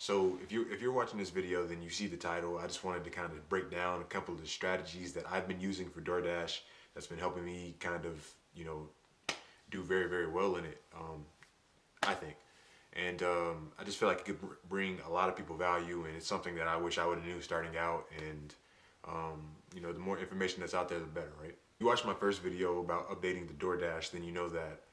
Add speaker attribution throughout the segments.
Speaker 1: So if you're watching this video, then you see the title. I just wanted to kind of break down a couple of the strategies that I've been using for DoorDash that's been helping me kind of, do very, very well in it, I think. And I just feel like it could bring a lot of people value, and it's something that I wish I would have knew starting out. And the more information that's out there, the better, right? You watched my first video about updating the DoorDash, then you know that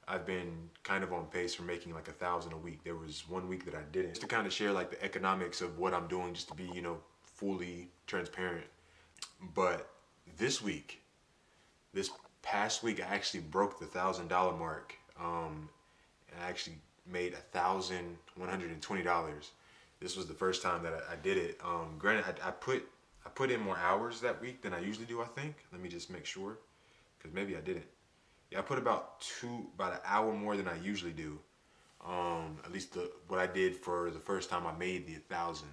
Speaker 1: I've been kind of on pace for making like 1,000 a week. There was one week that I didn't. Just to kind of share like the economics of what I'm doing, just to be, fully transparent. But this past week, I actually broke the $1,000 mark. And I actually made $1,120. This was the first time that I did it. Granted, I put in more hours that week than I usually do, I think. Let me just make sure, because maybe I didn't. Yeah, I put about an hour more than I usually do. At least what I did for the first time I made the 1,000.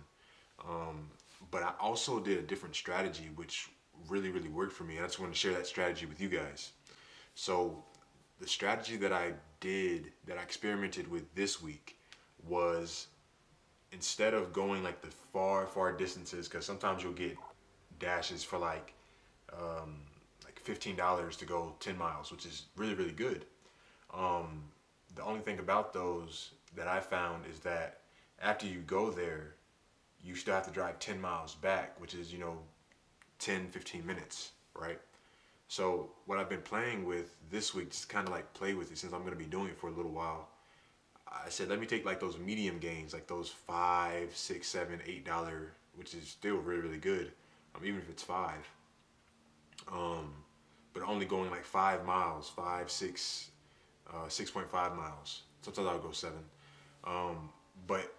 Speaker 1: But I also did a different strategy, which really, really worked for me. And I just want to share that strategy with you guys. So the strategy that I experimented with this week was, instead of going like the far, far distances, because sometimes you'll get dashes for like $15 to go 10 miles, which is really, really good. The only thing about those that I found is that after you go there, you still have to drive 10 miles back, which is, 10, 15 minutes, right? So what I've been playing with this week, just kind of like play with it since I'm going to be doing it for a little while. I said, let me take like those medium gains, like those $5, $6, $7, $8, which is still really, really good. Even if it's 5. But only going like 5 miles, 5, 6, 6.5 miles. Sometimes I'll go 7. But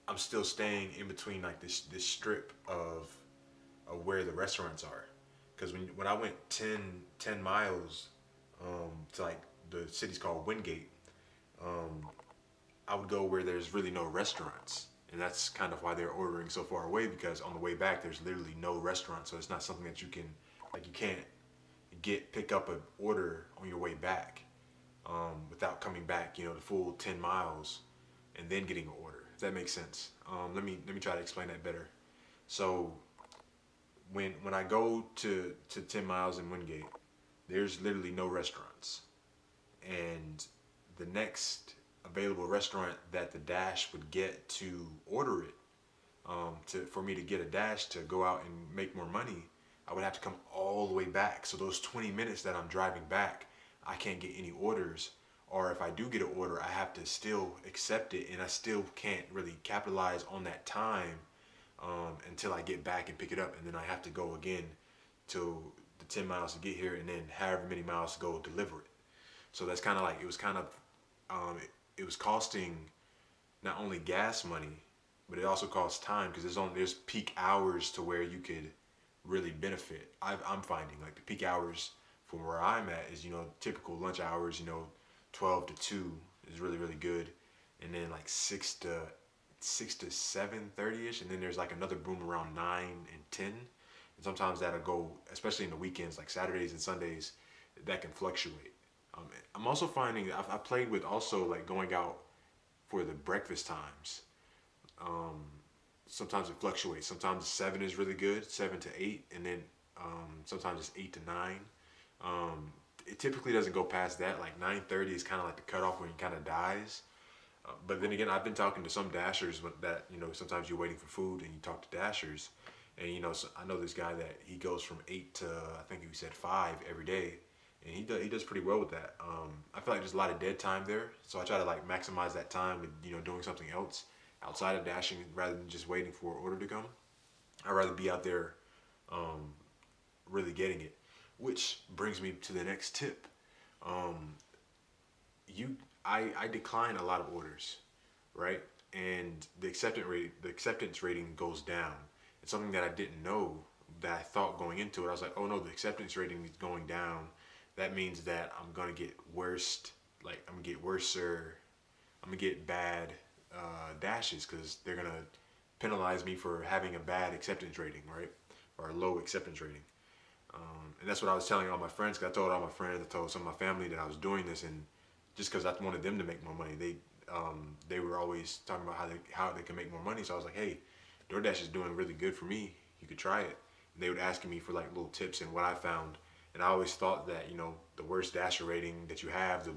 Speaker 1: I'm still staying in between like this strip of where the restaurants are. Because when I went 10 miles to like the city's called Wingate, I would go where there's really no restaurants. And that's kind of why they're ordering so far away, because on the way back there's literally no restaurant. So it's not something that you can't pick up an order on your way back without coming back, the full 10 miles and then getting an order. If that makes sense. Let me try to explain that better. So when I go to 10 miles in Wingate, there's literally no restaurants. And the next available restaurant that the Dash would get to order it, for me to get a Dash to go out and make more money, I would have to come all the way back. So those 20 minutes that I'm driving back, I can't get any orders. Or if I do get an order, I have to still accept it, and I still can't really capitalize on that time until I get back and pick it up. And then I have to go again to the 10 miles to get here, and then however many miles to go deliver it. So that's kind of like, it was costing not only gas money, but it also costs time, because there's peak hours to where you could really benefit. I'm finding like the peak hours from where I'm at is, typical lunch hours, 12 to 2 is really, really good. And then like 6 to 7:30ish. And then there's like another boom around 9 and 10. And sometimes that'll go, especially in the weekends, like Saturdays and Sundays, that can fluctuate. I'm also finding that I've played with also like going out for the breakfast times. Sometimes it fluctuates. Sometimes 7 is really good, 7 to 8, and then sometimes it's 8 to 9. It typically doesn't go past that. Like 9:30 is kind of like the cutoff when it kind of dies. But then again, I've been talking to some Dashers that, sometimes you're waiting for food and you talk to Dashers. And, so I know this guy that he goes from 8 to, I think he said 5 every day. And he does pretty well with that. I feel like there's a lot of dead time there. So I try to like maximize that time with, doing something else outside of dashing rather than just waiting for an order to come. I'd rather be out there really getting it. Which brings me to the next tip. I decline a lot of orders, right? And the acceptance rating goes down. It's something that I didn't know, that I thought going into it. I was like, oh no, the acceptance rating is going down. That means that I'm gonna get worse. Like I'm gonna get bad dashes, because they're gonna penalize me for having a bad acceptance rating, right? Or a low acceptance rating. And that's what I was telling all my friends, because I told all my friends, I told some of my family that I was doing this, and just because I wanted them to make more money, they were always talking about how they can make more money. So I was like, hey, DoorDash is doing really good for me. You could try it. And they would ask me for like little tips and what I found. And I always thought that, you know, the worse Dasher rating that you have,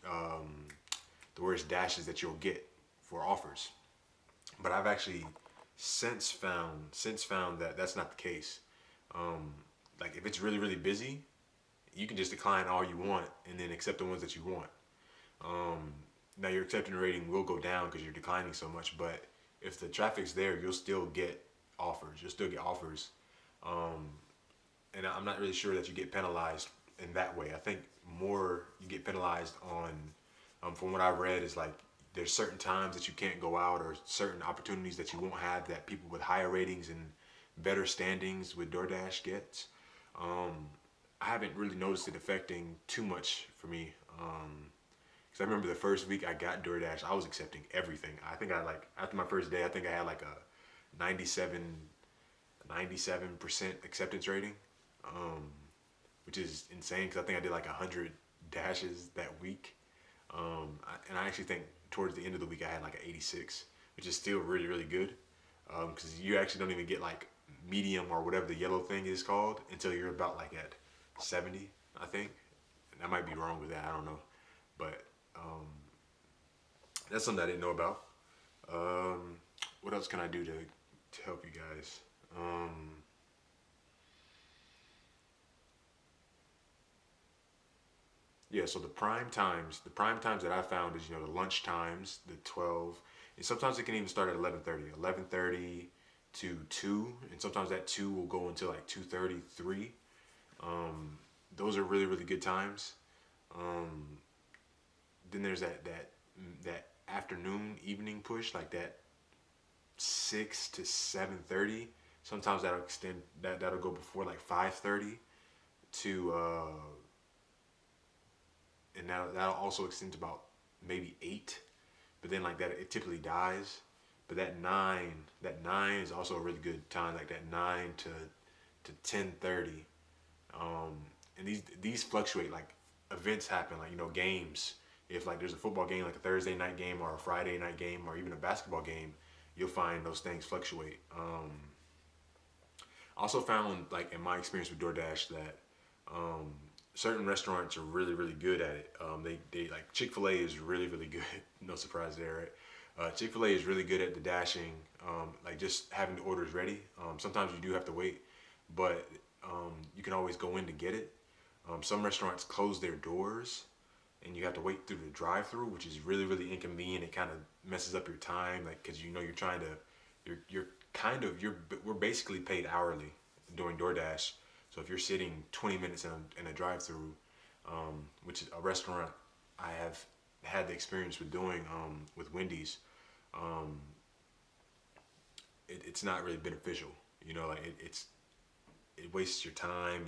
Speaker 1: um, the worse dashes that you'll get for offers. But I've actually since found that that's not the case. Um, like if it's really really busy, you can just decline all you want and then accept the ones that you want. Um, Now your acceptance rating will go down because you're declining so much, but if the traffic's there, you'll still get offers. You'll still get offers, um, and I'm not really sure that you get penalized in that way. I think more you get penalized on, from what I read, is like there's certain times that you can't go out or certain opportunities that you won't have that people with higher ratings and better standings with DoorDash gets. Um, I haven't really noticed it affecting too much for me. Because I remember the first week I got DoorDash, I was accepting everything. I think I like, after my first day, I think I had like a 97% acceptance rating, um, which is insane because I think I did like 100 dashes that week. And I actually think towards the end of the week I had like an 86, which is still really, really good. Because you actually don't even get like medium or whatever the yellow thing is called until you're about like at 70, I think. And I might be wrong with that, I don't know. But that's something I didn't know about. What else can I do to help you guys? Yeah, so the prime times that I found is, you know, the lunch times, the 12, and sometimes it can even start at 11:30 to 2, and sometimes that 2 will go until like 2:33. Um, those are really, really good times. Um, then there's that afternoon, evening push, like that 6 to 7:30. Sometimes that'll extend that'll go before like 5:30 to and that'll also extend to about maybe 8. But then like that it typically dies. But that nine is also a really good time, like that 9 to 10:30. And these fluctuate, like events happen, like, you know, games. If like there's a football game, like a Thursday night game or a Friday night game or even a basketball game, you'll find those things fluctuate. I also found, like in my experience with DoorDash, that um, certain restaurants are really really good at it. They like Chick-fil-A is really really good. No surprise there, right? Chick-fil-A is really good at the dashing, like just having the orders ready. Sometimes you do have to wait, but you can always go in to get it. Some restaurants close their doors and you have to wait through the drive-through, which is really really inconvenient. It kind of messes up your time, like because you know we're basically paid hourly doing DoorDash. So if you're sitting 20 minutes in a drive-through, which is a restaurant I have had the experience with doing, with Wendy's, um, it's not really beneficial. You know, like it wastes your time.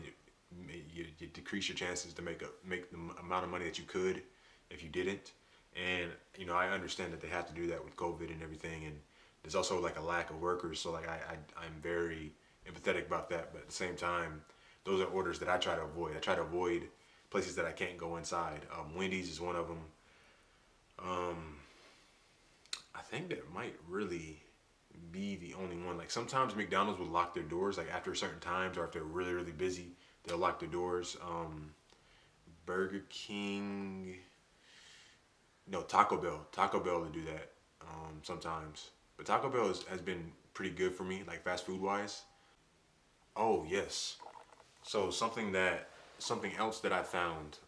Speaker 1: You decrease your chances to make the amount of money that you could if you didn't. And you know, I understand that they have to do that with COVID and everything, and there's also like a lack of workers. So like I'm very empathetic about that, but at the same time, those are orders that I try to avoid. I try to avoid places that I can't go inside. Wendy's is one of them. I think that might really be the only one. Like sometimes McDonald's will lock their doors, like after certain times, or if they're really really busy, they'll lock their doors. Burger King, no, Taco Bell will do that sometimes, but Taco Bell has been pretty good for me, like fast food wise. Oh yes. So something else that I found.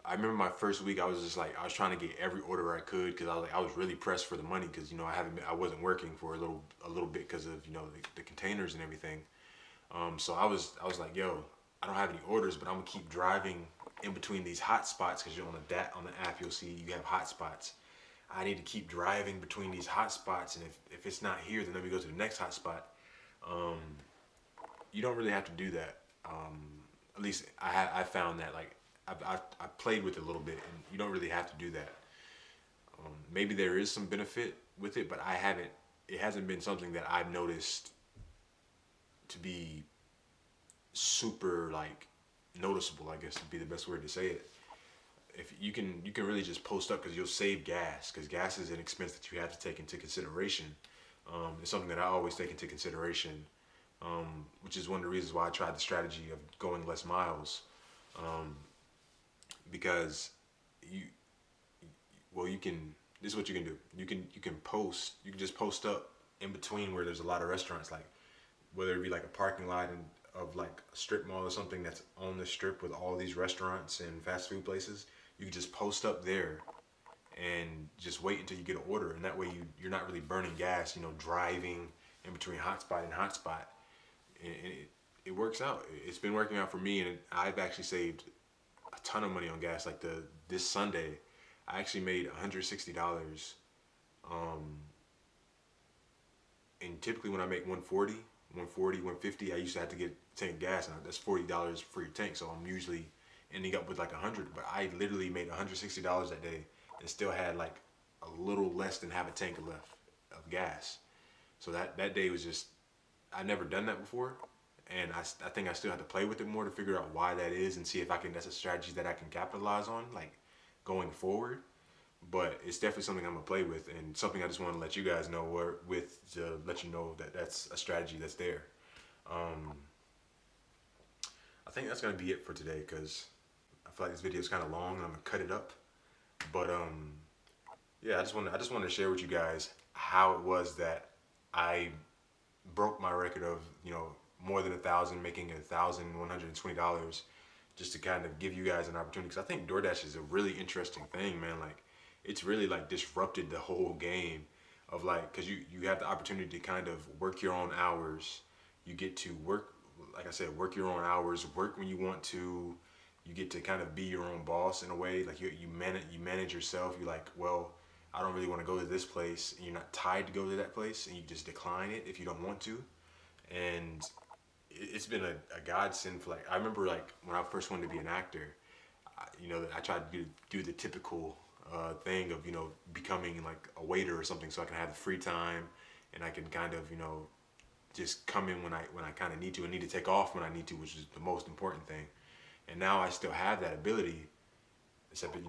Speaker 1: I remember my first week. I was just like I was trying to get every order I could because I was really pressed for the money because you know I wasn't working for a little bit because of, you know, the containers and everything. So I was like, yo, I don't have any orders, but I'm gonna keep driving in between these hot spots because you're on the app you'll see you have hot spots. I need to keep driving between these hot spots, and if it's not here, then let me go to the next hot spot. Um, you don't really have to do that. At least I found that, like I played with it a little bit, and you don't really have to do that. Maybe there is some benefit with it, but I haven't. It hasn't been something that I've noticed to be super like noticeable, I guess would be the best word to say it. if you can really just post up because you'll save gas, because gas is an expense that you have to take into consideration. It's something that I always take into consideration, which is one of the reasons why I tried the strategy of going less miles, because you well you can this is what you can do. You can just post up in between where there's a lot of restaurants, like whether it be like a parking lot of like a strip mall or something that's on the strip with all these restaurants and fast food places. You can just post up there and just wait until you get an order, and that way you're not really burning gas, driving in between hotspot and hotspot. And it works out. It's been working out for me, and I've actually saved a ton of money on gas. Like this Sunday, I actually made $160. And typically when I make 150, I used to have to get a tank of gas. Now that's $40 for your tank, so I'm usually ending up with like 100. But I literally made $160 that day and still had like a little less than half a tank left of gas. So that day was just, I'd never done that before, and I think I still have to play with it more to figure out why that is and see if that's a strategy that I can capitalize on, like going forward. But it's definitely something I'm gonna play with, and something I just want to let you guys know, to let you know that that's a strategy that's there. I think that's gonna be it for today, because I feel like this video is kind of long and I'm gonna cut it up. But yeah, I just wanted to share with you guys how it was that I broke my record of more than 1,000, making $1,120, just to kind of give you guys an opportunity. Because I think DoorDash is a really interesting thing, man. Like, it's really like disrupted the whole game of like, because you have the opportunity to kind of work your own hours. You get to work, like I said, work your own hours, work when you want to. You get to kind of be your own boss in a way. Like you manage yourself. You're like, well, I don't really want to go to this place, and you're not tied to go to that place, and you just decline it if you don't want to. And it's been a godsend for, like, I remember like when I first wanted to be an actor, I tried to do the typical thing of becoming like a waiter or something, so I can have the free time and I can kind of just come in when I kind of need to, and need to take off when I need to, which is the most important thing. And now I still have that ability, except it's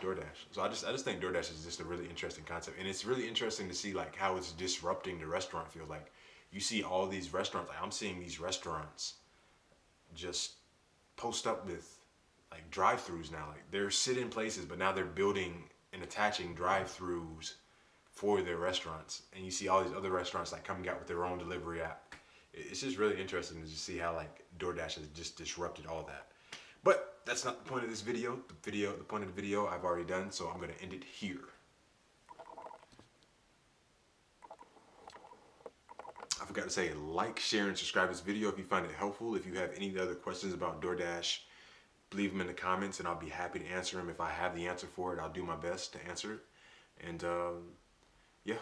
Speaker 1: DoorDash. So I just think DoorDash is just a really interesting concept, and it's really interesting to see like how it's disrupting the restaurant field. Like, you see all these restaurants, like I'm seeing these restaurants just post up with like drive-throughs now. Like, they're sit-in places, but now they're building and attaching drive-throughs for their restaurants. And you see all these other restaurants like coming out with their own delivery app. It's just really interesting to just see how like DoorDash has just disrupted all that. But that's not the point of this video. The point of the video I've already done, so I'm gonna end it here. I forgot to say, like, share, and subscribe to this video if you find it helpful. If you have any other questions about DoorDash, leave them in the comments and I'll be happy to answer them. If I have the answer for it, I'll do my best to answer it. And yeah,